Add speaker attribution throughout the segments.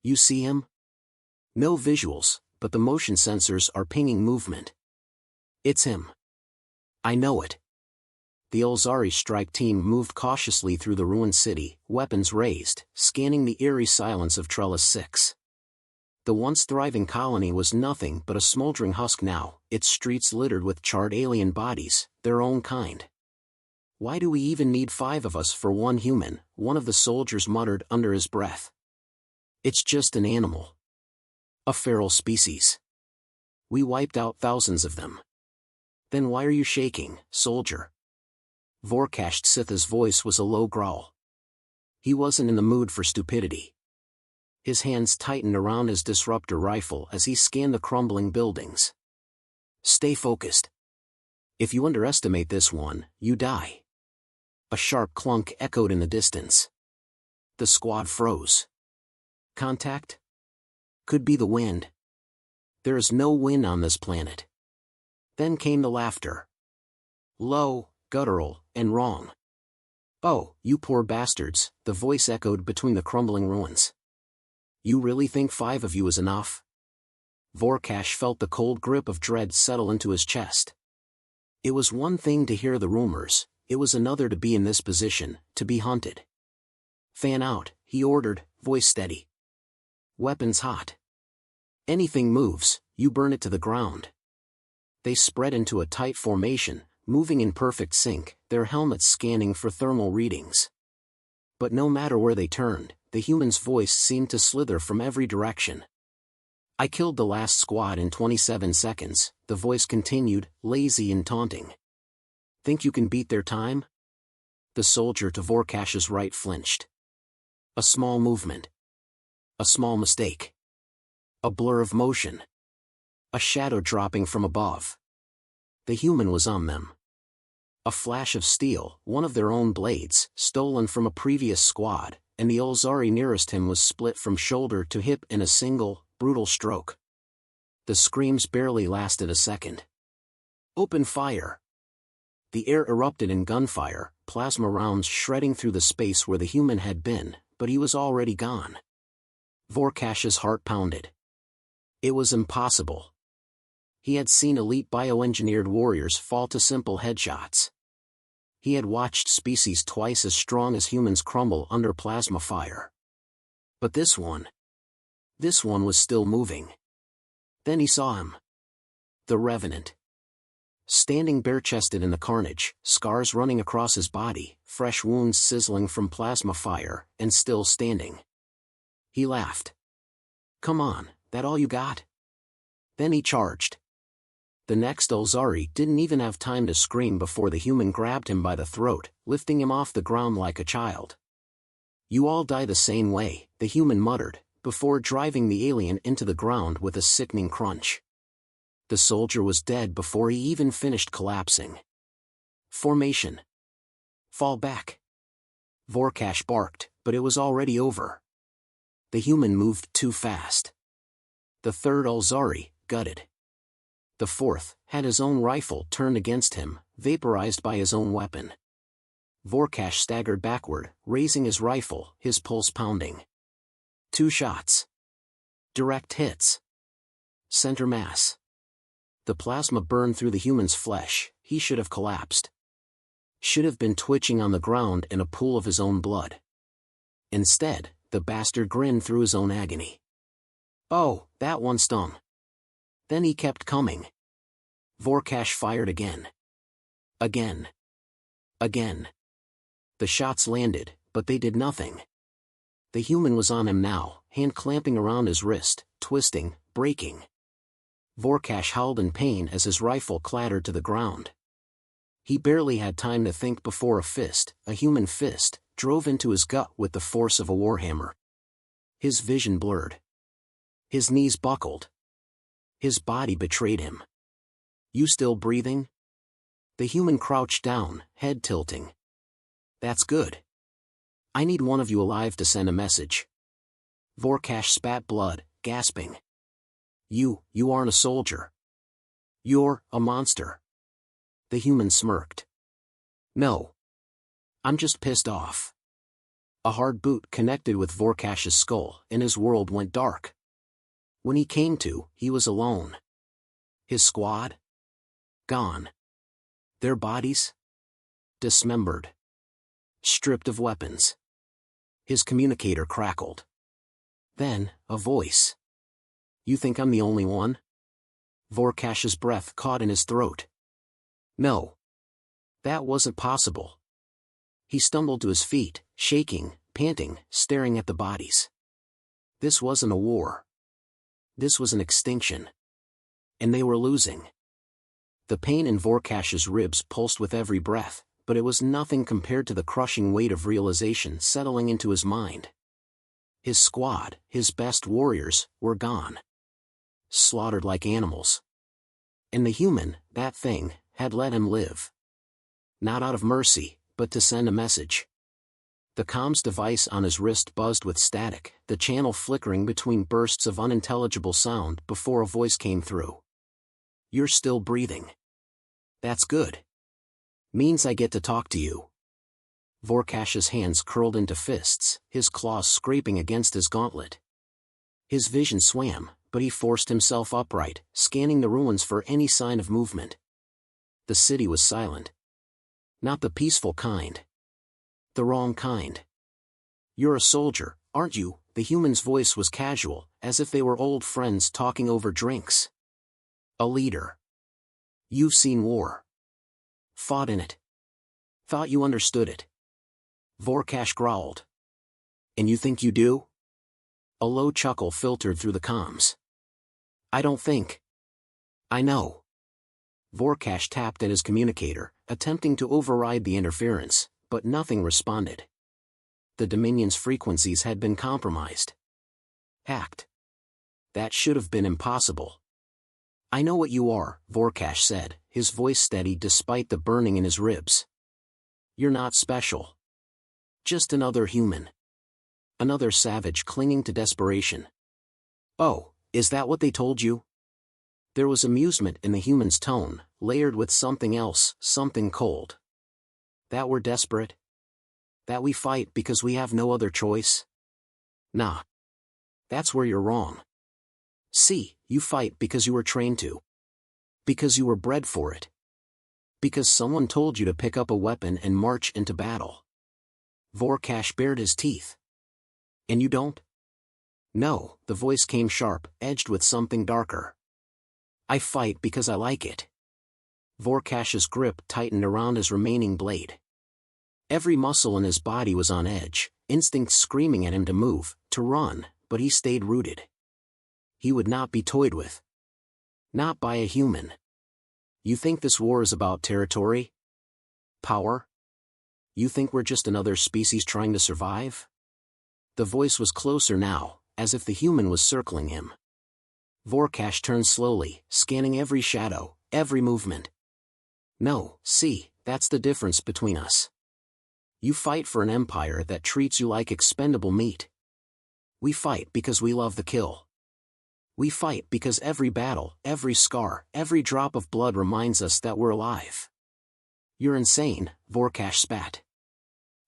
Speaker 1: You see him? No visuals, but the motion sensors are pinging movement. It's him. I know it. The Olzari strike team moved cautiously through the ruined city, weapons raised, scanning the eerie silence of Trellis 6. The once thriving colony was nothing but a smoldering husk now, its streets littered with charred alien bodies, their own kind. Why do we even need 5 of us for one human? One of the soldiers muttered under his breath. It's just an animal. A feral species. We wiped out thousands of them. Then why are you shaking, soldier? Vorkash Sitha's voice was a low growl. He wasn't in the mood for stupidity. His hands tightened around his disruptor rifle as he scanned the crumbling buildings. Stay focused. If you underestimate this one, you die. A sharp clunk echoed in the distance. The squad froze. Contact? Could be the wind. There is no wind on this planet. Then came the laughter. Low, guttural, and wrong. Oh, you poor bastards, the voice echoed between the crumbling ruins. You really think 5 of you is enough? Vorkash felt the cold grip of dread settle into his chest. It was one thing to hear the rumors, it was another to be in this position, to be hunted. Fan out, he ordered, voice steady. Weapons hot. Anything moves, you burn it to the ground. They spread into a tight formation, moving in perfect sync, their helmets scanning for thermal readings. But no matter where they turned, the human's voice seemed to slither from every direction. I killed the last squad in 27 seconds, the voice continued, lazy and taunting. Think you can beat their time? The soldier to Vorkash's right flinched. A small movement. A small mistake. A blur of motion. A shadow dropping from above. The human was on them. A flash of steel, one of their own blades, stolen from a previous squad, and the Olzari nearest him was split from shoulder to hip in a single, brutal stroke. The screams barely lasted a second. Open fire! The air erupted in gunfire, plasma rounds shredding through the space where the human had been, but he was already gone. Vorkash's heart pounded. It was impossible. He had seen elite bioengineered warriors fall to simple headshots. He had watched species twice as strong as humans crumble under plasma fire. But this one was still moving. Then he saw him. The Revenant. Standing bare-chested in the carnage, scars running across his body, fresh wounds sizzling from plasma fire, and still standing. He laughed. Come on, that all you got? Then he charged. The next Olzari didn't even have time to scream before the human grabbed him by the throat, lifting him off the ground like a child. You all die the same way, the human muttered, before driving the alien into the ground with a sickening crunch. The soldier was dead before he even finished collapsing. Formation. Fall back. Vorkash barked, but it was already over. The human moved too fast. The third Olzari, gutted. The fourth, had his own rifle turned against him, vaporized by his own weapon. Vorkash staggered backward, raising his rifle, his pulse pounding. 2 shots. Direct hits. Center mass. The plasma burned through the human's flesh, he should have collapsed. Should have been twitching on the ground in a pool of his own blood. Instead, the bastard grinned through his own agony. Oh, that one stung. Then he kept coming. Vorkash fired again. Again. Again. The shots landed, but they did nothing. The human was on him now, hand clamping around his wrist, twisting, breaking. Vorkash howled in pain as his rifle clattered to the ground. He barely had time to think before a human fist, drove into his gut with the force of a warhammer. His vision blurred. His knees buckled. His body betrayed him. You still breathing? The human crouched down, head tilting. That's good. I need one of you alive to send a message. Vorkash spat blood, gasping. You aren't a soldier. You're a monster. The human smirked. No. I'm just pissed off. A hard boot connected with Vorkash's skull, and his world went dark. When he came to, he was alone. His squad? Gone. Their bodies? Dismembered. Stripped of weapons. His communicator crackled. Then, a voice. "You think I'm the only one?" Vorkash's breath caught in his throat. No. That wasn't possible. He stumbled to his feet, shaking, panting, staring at the bodies. This wasn't a war. This was an extinction. And they were losing. The pain in Vorkash's ribs pulsed with every breath, but it was nothing compared to the crushing weight of realization settling into his mind. His squad, his best warriors, were gone. Slaughtered like animals. And the human, that thing, had let him live. Not out of mercy, but to send a message. The comms device on his wrist buzzed with static, the channel flickering between bursts of unintelligible sound before a voice came through. "You're still breathing. That's good. Means I get to talk to you." Vorkash's hands curled into fists, his claws scraping against his gauntlet. His vision swam, but he forced himself upright, scanning the ruins for any sign of movement. The city was silent. Not the peaceful kind. The wrong kind. "You're a soldier, aren't you?" The human's voice was casual, as if they were old friends talking over drinks. "A leader. You've seen war. Fought in it. Thought you understood it." Vorkash growled. "And you think you do?" A low chuckle filtered through the comms. "I don't think. I know." Vorkash tapped at his communicator, attempting to override the interference, but nothing responded. The Dominion's frequencies had been compromised. Hacked. That should have been impossible. "I know what you are," Vorkash said, his voice steady despite the burning in his ribs. "You're not special. Just another human. Another savage clinging to desperation." "Oh, is that what they told you?" There was amusement in the human's tone, layered with something else, something cold. "That we're desperate? That we fight because we have no other choice? Nah. That's where you're wrong. See, you fight because you were trained to. Because you were bred for it. Because someone told you to pick up a weapon and march into battle." Vorkash bared his teeth. "And you don't?" "No," the voice came sharp, edged with something darker. "I fight because I like it." Vorkash's grip tightened around his remaining blade. Every muscle in his body was on edge, instinct screaming at him to move, to run, but he stayed rooted. He would not be toyed with. Not by a human. "You think this war is about territory? Power? You think we're just another species trying to survive?" The voice was closer now, as if the human was circling him. Vorkash turned slowly, scanning every shadow, every movement. "No, see, that's the difference between us. You fight for an empire that treats you like expendable meat. We fight because we love the kill. We fight because every battle, every scar, every drop of blood reminds us that we're alive." "You're insane," Vorkash spat.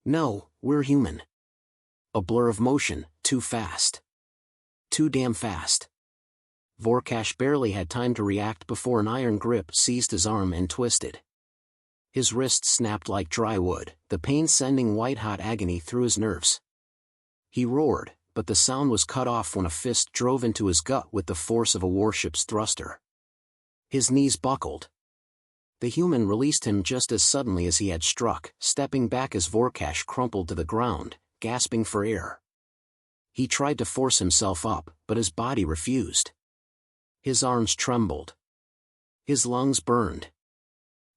Speaker 1: "No, we're human." A blur of motion, too fast. Too damn fast. Vorkash barely had time to react before an iron grip seized his arm and twisted. His wrist snapped like dry wood, the pain sending white-hot agony through his nerves. He roared, but the sound was cut off when a fist drove into his gut with the force of a warship's thruster. His knees buckled. The human released him just as suddenly as he had struck, stepping back as Vorkash crumpled to the ground, gasping for air. He tried to force himself up, but his body refused. His arms trembled. His lungs burned.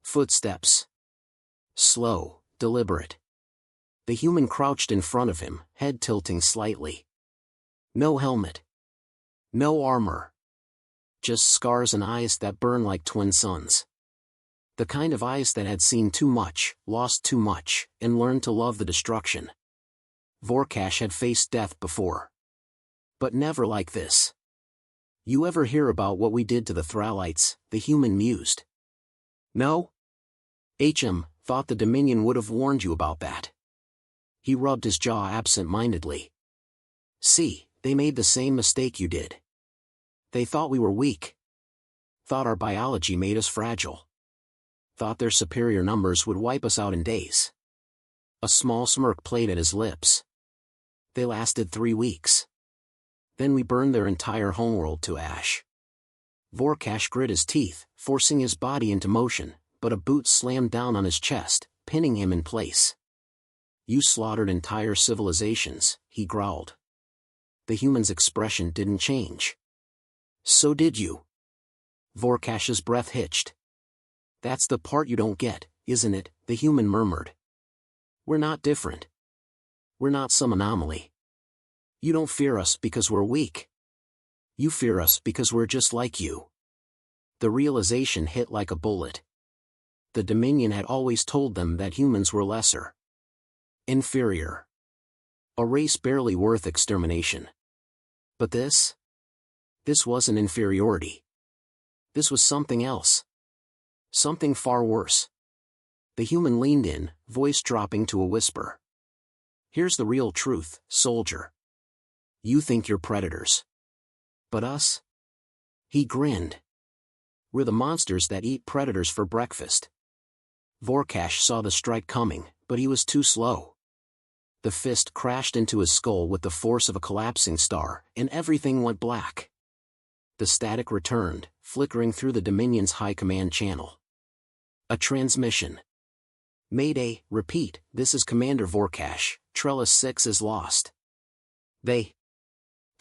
Speaker 1: Footsteps. Slow, deliberate. The human crouched in front of him, head tilting slightly. No helmet. No armor. Just scars and eyes that burn like twin suns. The kind of eyes that had seen too much, lost too much, and learned to love the destruction. Vorkash had faced death before. But never like this. "You ever hear about what we did to the Thralites?" the human mused. "No? HM, thought the Dominion would have warned you about that." He rubbed his jaw absent-mindedly. See, they made the same mistake you did. They thought we were weak. Thought our biology made us fragile. Thought their superior numbers would wipe us out in days. A small smirk played at his lips. They lasted 3 weeks. Then we burned their entire homeworld to ash. Vorkash grit his teeth, forcing his body into motion, but a boot slammed down on his chest, pinning him in place. You slaughtered entire civilizations, he growled. The human's expression didn't change. So did you. Vorkash's breath hitched. That's the part you don't get, isn't it? The human murmured. We're not different. We're not some anomaly. You don't fear us because we're weak. You fear us because we're just like you. The realization hit like a bullet. The Dominion had always told them that humans were lesser. Inferior. A race barely worth extermination. But this? This wasn't inferiority. This was something else. Something far worse. The human leaned in, voice dropping to a whisper. Here's the real truth, soldier. You think you're predators. But us? He grinned. We're the monsters that eat predators for breakfast. Vorkash saw the strike coming, but he was too slow. The fist crashed into his skull with the force of a collapsing star, and everything went black. The static returned, flickering through the Dominion's high command channel. A transmission. Mayday, repeat, this is Commander Vorkash, Trellis 6 is lost. The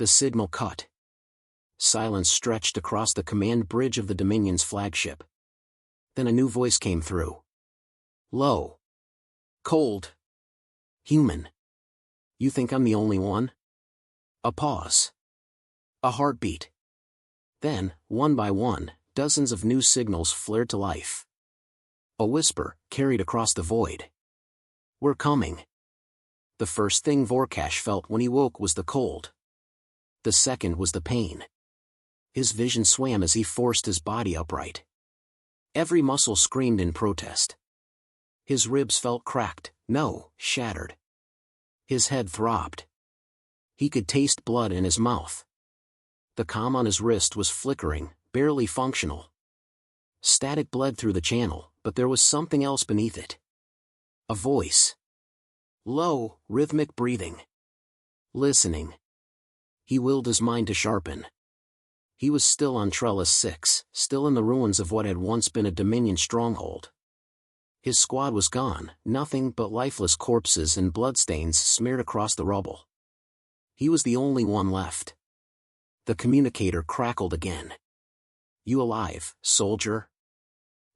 Speaker 1: signal cut. Silence stretched across the command bridge of the Dominion's flagship. Then a new voice came through. Low. Cold. Human. You think I'm the only one? A pause. A heartbeat. Then, one by one, dozens of new signals flared to life. A whisper, carried across the void. We're coming. The first thing Vorkash felt when he woke was the cold. The second was the pain. His vision swam as he forced his body upright. Every muscle screamed in protest. His ribs felt cracked, no, shattered. His head throbbed. He could taste blood in his mouth. The comm on his wrist was flickering, barely functional. Static bled through the channel, but there was something else beneath it. A voice. Low, rhythmic breathing. Listening. He willed his mind to sharpen. He was still on Trellis 6, still in the ruins of what had once been a Dominion stronghold. His squad was gone, nothing but lifeless corpses and bloodstains smeared across the rubble. He was the only one left. The communicator crackled again. You alive, soldier?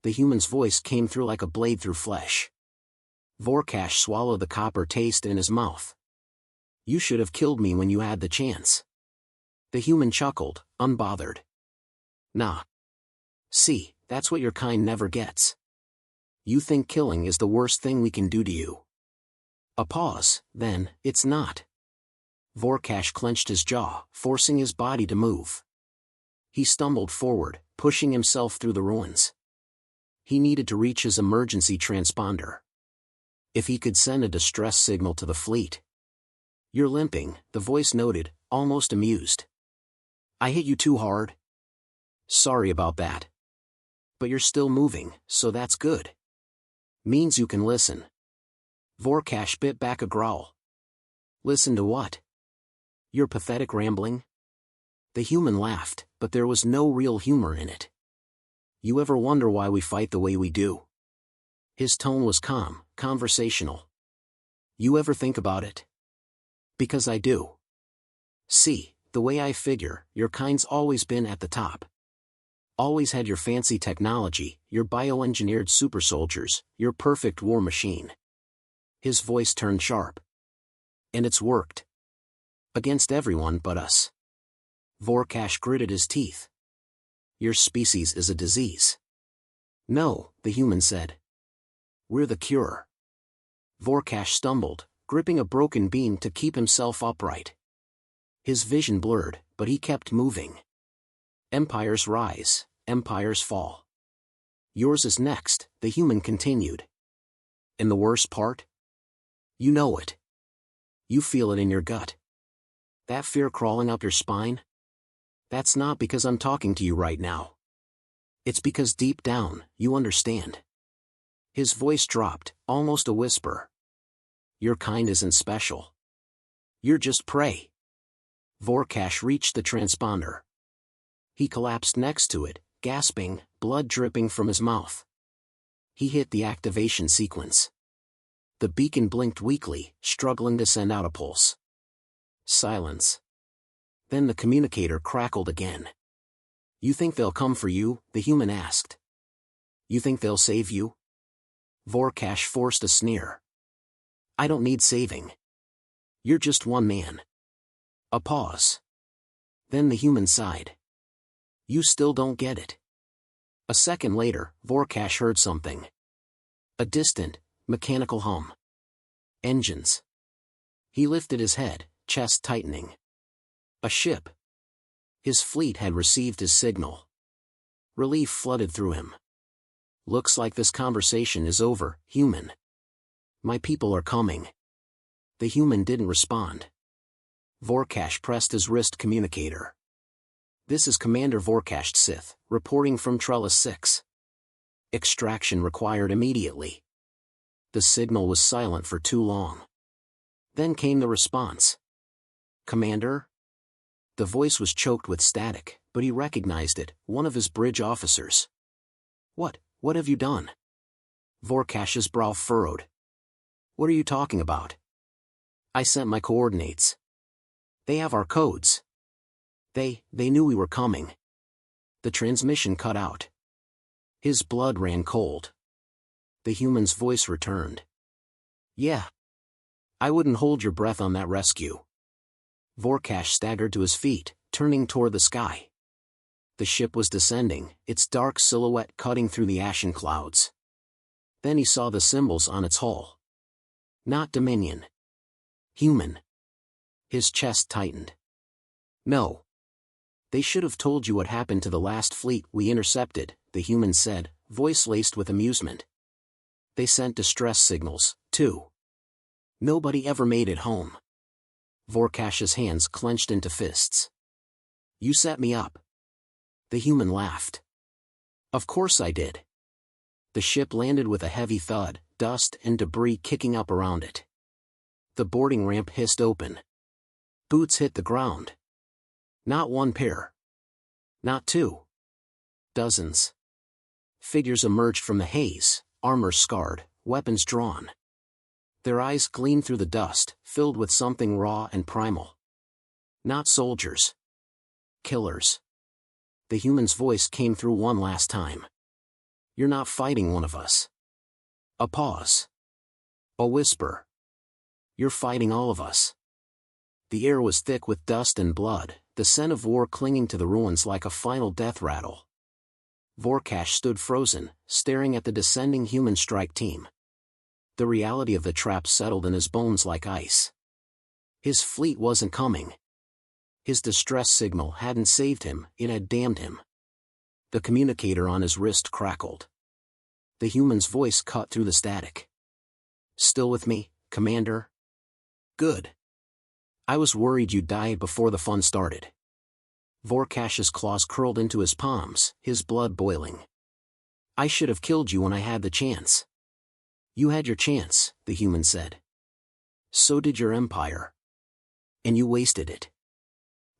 Speaker 1: The human's voice came through like a blade through flesh. Vorkash swallowed the copper taste in his mouth. You should have killed me when you had the chance. The human chuckled, unbothered. Nah. See, that's what your kind never gets. You think killing is the worst thing we can do to you. A pause, then, it's not. Vorkash clenched his jaw, forcing his body to move. He stumbled forward, pushing himself through the ruins. He needed to reach his emergency transponder. If he could send a distress signal to the fleet. You're limping, the voice noted, almost amused. I hit you too hard. Sorry about that. But you're still moving, so that's good. Means you can listen. Vorkash bit back a growl. Listen to what? Your pathetic rambling? The human laughed, but there was no real humor in it. You ever wonder why we fight the way we do? His tone was calm, conversational. You ever think about it? Because I do. See, the way I figure, your kind's always been at the top. Always had your fancy technology, your bioengineered super soldiers, your perfect war machine. His voice turned sharp. And it's worked. Against everyone but us. Vorkash gritted his teeth. Your species is a disease. No, the human said. We're the cure. Vorkash stumbled, gripping a broken beam to keep himself upright. His vision blurred, but he kept moving. Empires rise, empires fall. Yours is next, the human continued. And the worst part? You know it. You feel it in your gut. That fear crawling up your spine? That's not because I'm talking to you right now. It's because deep down, you understand. His voice dropped, almost a whisper. Your kind isn't special. You're just prey. Vorkash reached the transponder. He collapsed next to it, gasping, blood dripping from his mouth. He hit the activation sequence. The beacon blinked weakly, struggling to send out a pulse. Silence. Then the communicator crackled again. You think they'll come for you? The human asked. You think they'll save you? Vorkash forced a sneer. I don't need saving. You're just one man. A pause. Then the human sighed. You still don't get it. A second later, Vorkash heard something. A distant, mechanical hum. Engines. He lifted his head, chest tightening. A ship. His fleet had received his signal. Relief flooded through him. Looks like this conversation is over, human. My people are coming. The human didn't respond. Vorkash pressed his wrist communicator. This is Commander Vorkash Sith, reporting from Trellis 6. Extraction required immediately. The signal was silent for too long. Then came the response. Commander? The voice was choked with static, but he recognized it, one of his bridge officers. What have you done? Vorkash's brow furrowed. What are you talking about? I sent my coordinates. They have our codes. They knew we were coming. The transmission cut out. His blood ran cold. The human's voice returned. Yeah. I wouldn't hold your breath on that rescue. Vorkash staggered to his feet, turning toward the sky. The ship was descending, its dark silhouette cutting through the ashen clouds. Then he saw the symbols on its hull. Not Dominion. Human. His chest tightened. No. They should have told you what happened to the last fleet we intercepted, the human said, voice laced with amusement. They sent distress signals, too. Nobody ever made it home. Vorkash's hands clenched into fists. You set me up. The human laughed. Of course I did. The ship landed with a heavy thud, dust and debris kicking up around it. The boarding ramp hissed open. Boots hit the ground. Not one pair. Not two. Dozens. Figures emerged from the haze, armor scarred, weapons drawn. Their eyes gleamed through the dust, filled with something raw and primal. Not soldiers. Killers. The human's voice came through one last time. You're not fighting one of us. A pause. A whisper. You're fighting all of us. The air was thick with dust and blood, the scent of war clinging to the ruins like a final death rattle. Vorkash stood frozen, staring at the descending human strike team. The reality of the trap settled in his bones like ice. His fleet wasn't coming. His distress signal hadn't saved him, it had damned him. The communicator on his wrist crackled. The human's voice cut through the static. Still with me, Commander? Good. I was worried you died before the fun started. Vorkash's claws curled into his palms, his blood boiling. I should have killed you when I had the chance. You had your chance, the human said. So did your empire. And you wasted it.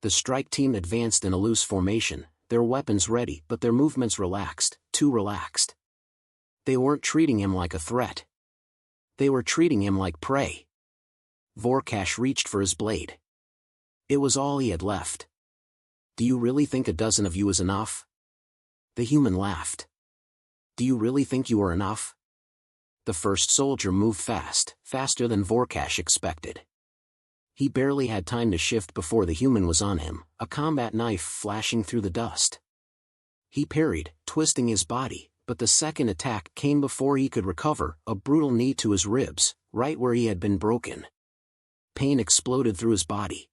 Speaker 1: The strike team advanced in a loose formation, their weapons ready but their movements relaxed, too relaxed. They weren't treating him like a threat. They were treating him like prey. Vorkash reached for his blade. It was all he had left. Do you really think a dozen of you is enough? The human laughed. Do you really think you are enough? The first soldier moved fast, faster than Vorkash expected. He barely had time to shift before the human was on him, a combat knife flashing through the dust. He parried, twisting his body, but the second attack came before he could recover, a brutal knee to his ribs, right where he had been broken. Pain exploded through his body.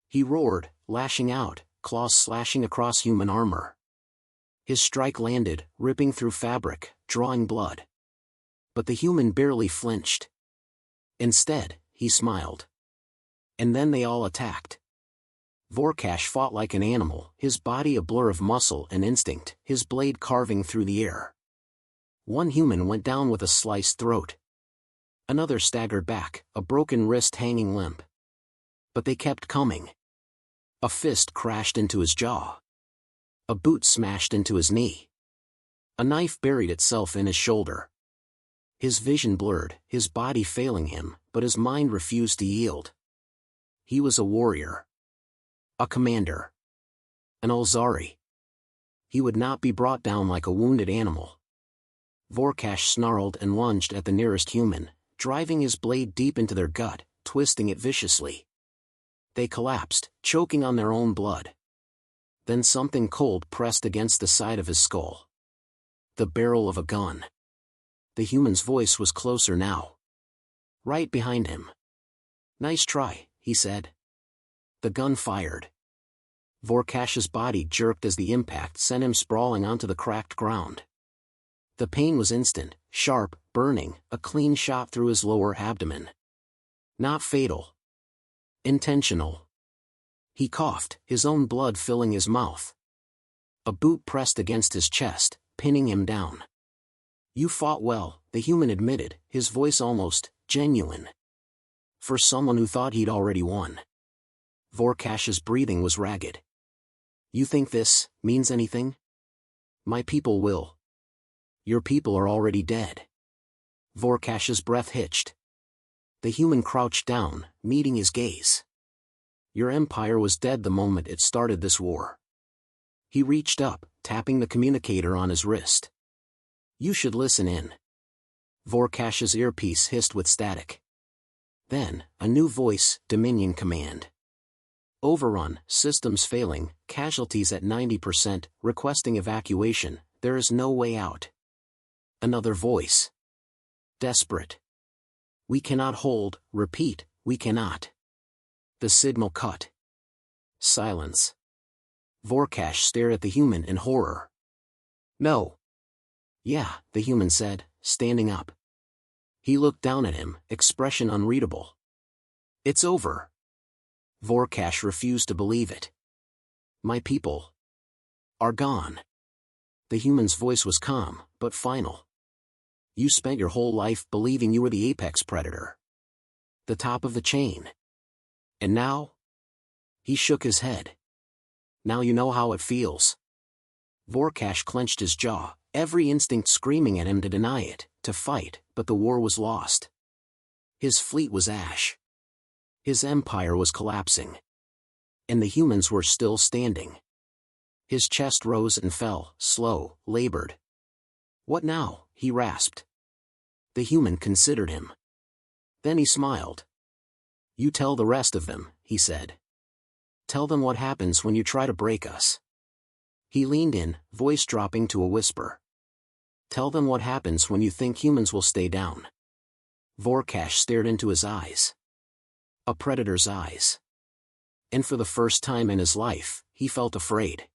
Speaker 1: He roared, lashing out, claws slashing across human armor. His strike landed, ripping through fabric, drawing blood. But the human barely flinched. Instead, he smiled. And then they all attacked. Vorkash fought like an animal, his body a blur of muscle and instinct, his blade carving through the air. One human went down with a sliced throat. Another staggered back, a broken wrist hanging limp. But they kept coming. A fist crashed into his jaw. A boot smashed into his knee. A knife buried itself in his shoulder. His vision blurred, his body failing him, but his mind refused to yield. He was a warrior. A commander. An Ulzari. He would not be brought down like a wounded animal. Vorkash snarled and lunged at the nearest human, driving his blade deep into their gut, twisting it viciously. They collapsed, choking on their own blood. Then something cold pressed against the side of his skull. The barrel of a gun. The human's voice was closer now. Right behind him. "Nice try," he said. The gun fired. Vorkash's body jerked as the impact sent him sprawling onto the cracked ground. The pain was instant, sharp, burning, a clean shot through his lower abdomen. Not fatal. Intentional. He coughed, his own blood filling his mouth. A boot pressed against his chest, pinning him down. "You fought well," the human admitted, his voice almost genuine. For someone who thought he'd already won. Vorkash's breathing was ragged. "You think this means anything? My people will." "Your people are already dead." Vorkash's breath hitched. The human crouched down, meeting his gaze. "Your empire was dead the moment it started this war." He reached up, tapping the communicator on his wrist. "You should listen in." Vorkash's earpiece hissed with static. Then, a new voice, Dominion command. "Overrun, systems failing, casualties at 90%, requesting evacuation, there is no way out." Another voice. Desperate. "We cannot hold, repeat, we cannot." The signal cut. Silence. Vorkash stared at the human in horror. "No." "Yeah," the human said, standing up. He looked down at him, expression unreadable. "It's over." Vorkash refused to believe it. "My people are gone." The human's voice was calm, but final. "You spent your whole life believing you were the apex predator. The top of the chain. And now?" He shook his head. "Now you know how it feels." Vorkash clenched his jaw, every instinct screaming at him to deny it, to fight, but the war was lost. His fleet was ash. His empire was collapsing. And the humans were still standing. His chest rose and fell, slow, labored. "What now?" he rasped. The human considered him. Then he smiled. "You tell the rest of them," he said. "Tell them what happens when you try to break us." He leaned in, voice dropping to a whisper. "Tell them what happens when you think humans will stay down." Vorkash stared into his eyes. A predator's eyes. And for the first time in his life, he felt afraid.